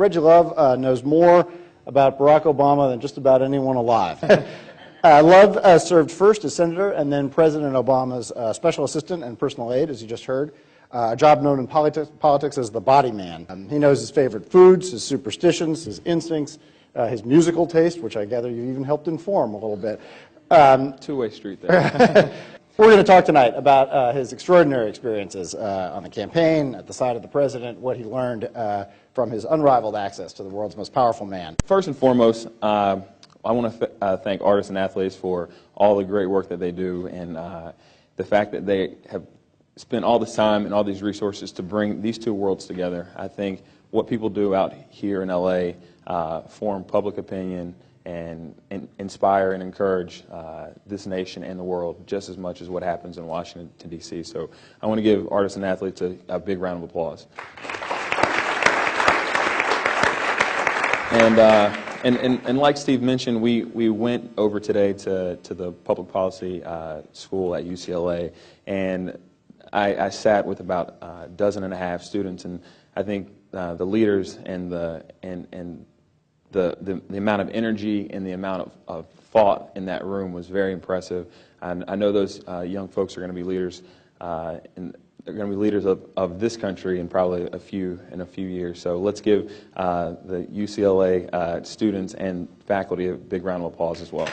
Reggie Love knows more about Barack Obama than just about anyone alive. Love served first as senator and then President Obama's special assistant and personal aide, as you just heard, a job known in politics as the body man. He knows his favorite foods, his superstitions, his instincts, his musical taste, which I gather you even helped inform a little bit. Two-way street there. We're going to talk tonight about his extraordinary experiences on the campaign, at the side of the president, what he learned from his unrivaled access to the world's most powerful man. First and foremost, I want to thank artists and athletes for all the great work that they do, and the fact that they have spent all this time and all these resources to bring these two worlds together. I think what people do out here in LA form public opinion and inspire and encourage this nation and the world just as much as what happens in Washington, D.C. So I want to give artists and athletes a big round of applause. And like Steve mentioned, we went over today to the public policy school at UCLA, and I sat with about a dozen and a half students, and I think the leaders and the amount of energy and the amount of thought in that room was very impressive. And I know those young folks are going to be leaders, and they're going to be leaders of this country in probably in a few years. So let's give the UCLA students and faculty a big round of applause as well.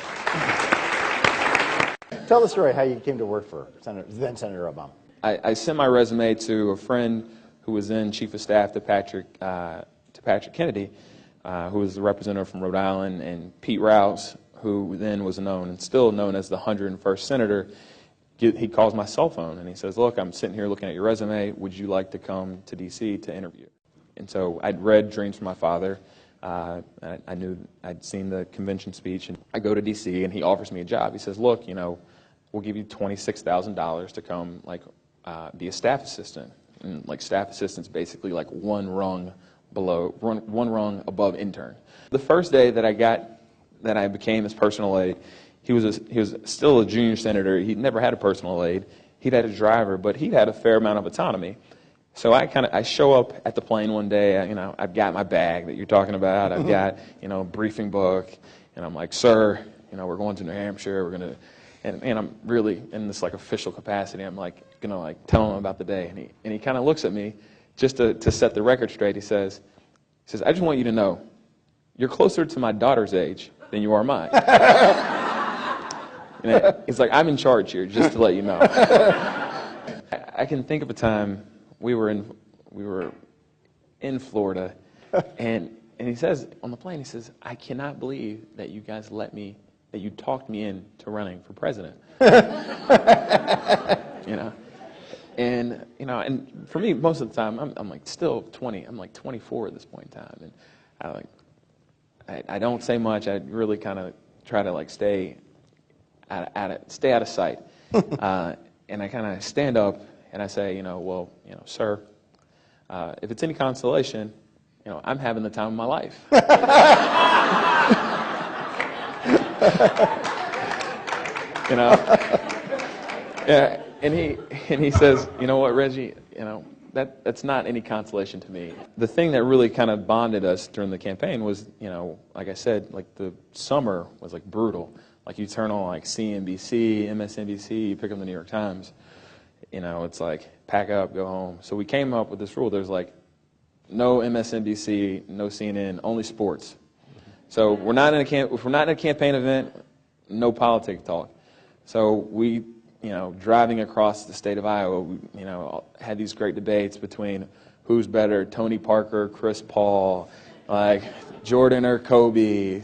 Tell the story how you came to work for then Senator Obama. I sent my resume to a friend who was then Chief of Staff to Patrick Kennedy, who was the representative from Rhode Island, and Pete Rouse, who then was known and still known as the 101st Senator. He calls my cell phone and he says, "Look, I'm sitting here looking at your resume. Would you like to come to D.C. to interview?" And so I'd read Dreams from My Father. I knew I'd seen the convention speech, and I go to D.C. and he offers me a job. He says, "Look, we'll give you $26,000 to come, be a staff assistant." And staff assistant's basically like one rung above intern. The first day that I became his personal aide, he was still a junior senator. He'd never had a personal aide. He'd had a driver, but he'd had a fair amount of autonomy. So I show up at the plane one day. I've got my bag that you're talking about. I've got a briefing book, and I'm like, "Sir, we're going to New Hampshire. We're gonna," and I'm really in this official capacity. I'm gonna tell him about the day, and he kind of looks at me just to set the record straight. He says, "I just want you to know, you're closer to my daughter's age than you are mine." He's like, "I'm in charge here, just to let you know." I can think of a time we were in Florida, and he says on the plane, he says, "I cannot believe that you guys that you talked me into running for president." And for me, most of the time, I'm still 20. I'm 24 at this point in time, and I don't say much. I really kind of try to stay out of sight. And I kind of stand up and I say, "Well, sir, if it's any consolation, I'm having the time of my life." Yeah. And he says, "You know what, Reggie, that's not any consolation to me." The thing that really kind of bonded us during the campaign was, like I said, the summer was brutal. You turn on CNBC, MSNBC, you pick up the New York Times, it's pack up, go home. So we came up with this rule. There's no MSNBC, no CNN, only sports. So if we're not in a campaign event, no politics talk. So we, driving across the state of Iowa, we, had these great debates between who's better, Tony Parker, Chris Paul, Jordan or Kobe.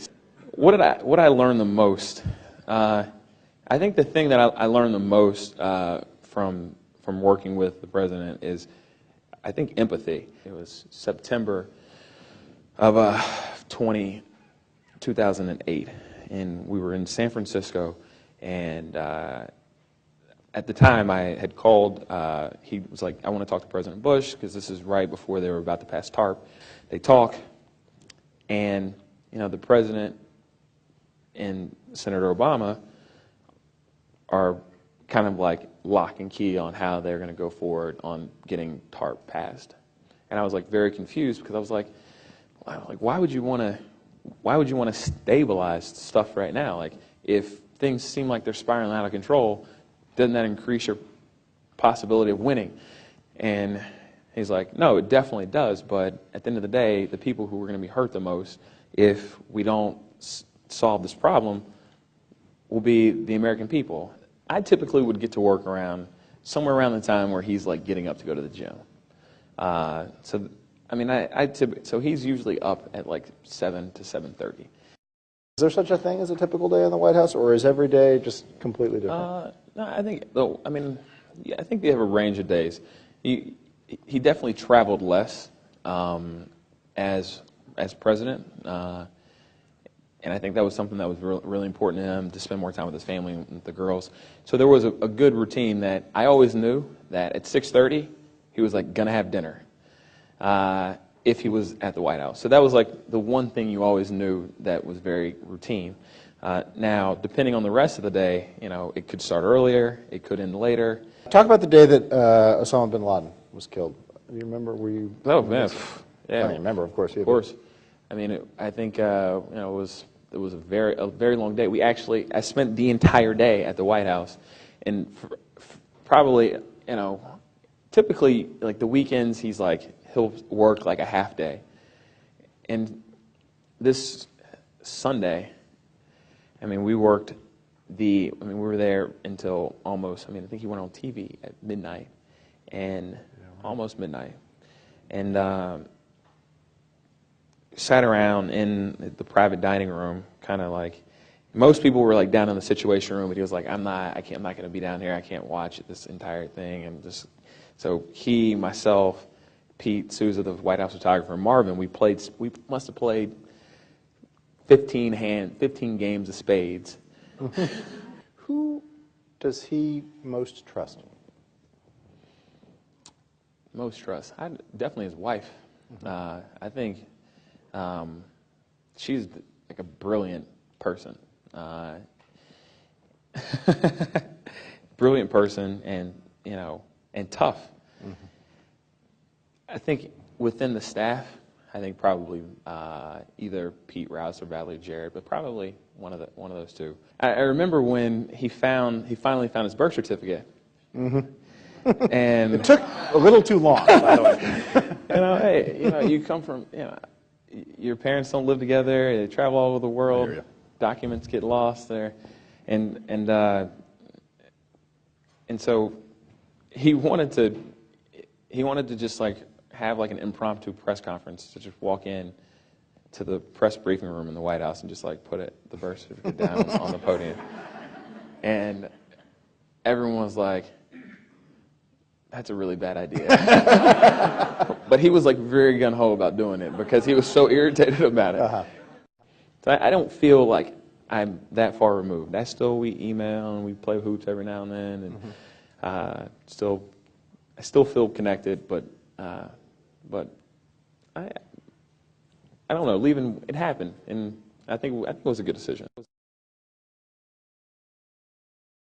What I learned the most? I think the thing that I learned the most from working with the president is, I think, empathy. It was September of 2008, and we were in San Francisco, and at the time I had called. He was like, "I want to talk to President Bush," because this is right before they were about to pass TARP. They talk, and the president and Senator Obama are kind of lock and key on how they're going to go forward on getting TARP passed. And I was very confused, because I was like, like, why would you want to stabilize stuff right now? Like, if things seem like they're spiraling out of control, doesn't that increase your possibility of winning? And he's like, no, it definitely does, but at the end of the day, the people who are going to be hurt the most if we don't solve this problem will be the American people. I typically would get to work somewhere around the time where he's like getting up to go to the gym. So I mean, so he's usually up at like 7 to 7:30. Is there such a thing as a typical day in the White House, or is every day just completely different? No, I think, though, I mean, yeah, I think they have a range of days. He definitely traveled less as president, and I think that was something that was really important to him, to spend more time with his family and with the girls. So there was a good routine that I always knew that at 6:30 he was like gonna have dinner. If he was at the White House. So that was like the one thing you always knew that was very routine. Now, depending on the rest of the day, you know, it could start earlier, it could end later. Talk about the day that Osama bin Laden was killed. Do you remember? Were you? Oh, man. Yeah. I remember, of course. Of course. I mean, I think you know, it was a very long day. I spent the entire day at the White House, and probably, you know, typically like the weekends he'll work like a half day. And this Sunday, I mean, we were there until almost, I think he went on TV at midnight, and almost midnight. And sat around in the private dining room, kind of like, most people were like down in the Situation Room, but he was like, I'm not going to be down here, I can't watch this entire thing. And so he, myself, Pete Souza, the White House photographer, and Marvin, we must have played 15 games of Spades. Who does he most trust? Most trust? Definitely his wife. I think she's like a brilliant person. Brilliant person, and you know, and tough. I think within the staff, I think probably either Pete Rouse or Valerie Jarrett, but probably one of those two. I remember when he finally found his birth certificate. And it took a little too long, by the way. Hey, you come from, your parents don't live together, they travel all over the world, documents get lost there, and so he wanted to just like have like an impromptu press conference, to just walk in to the press briefing room in the White House and just like put the birth certificate down on the podium. And everyone was like, that's a really bad idea. But he was like very gung-ho about doing it because he was so irritated about it. So I don't feel like I'm that far removed. We email and we play hoops every now and then, and I still feel connected, but I don't know. Leaving, it happened, and I think it was a good decision.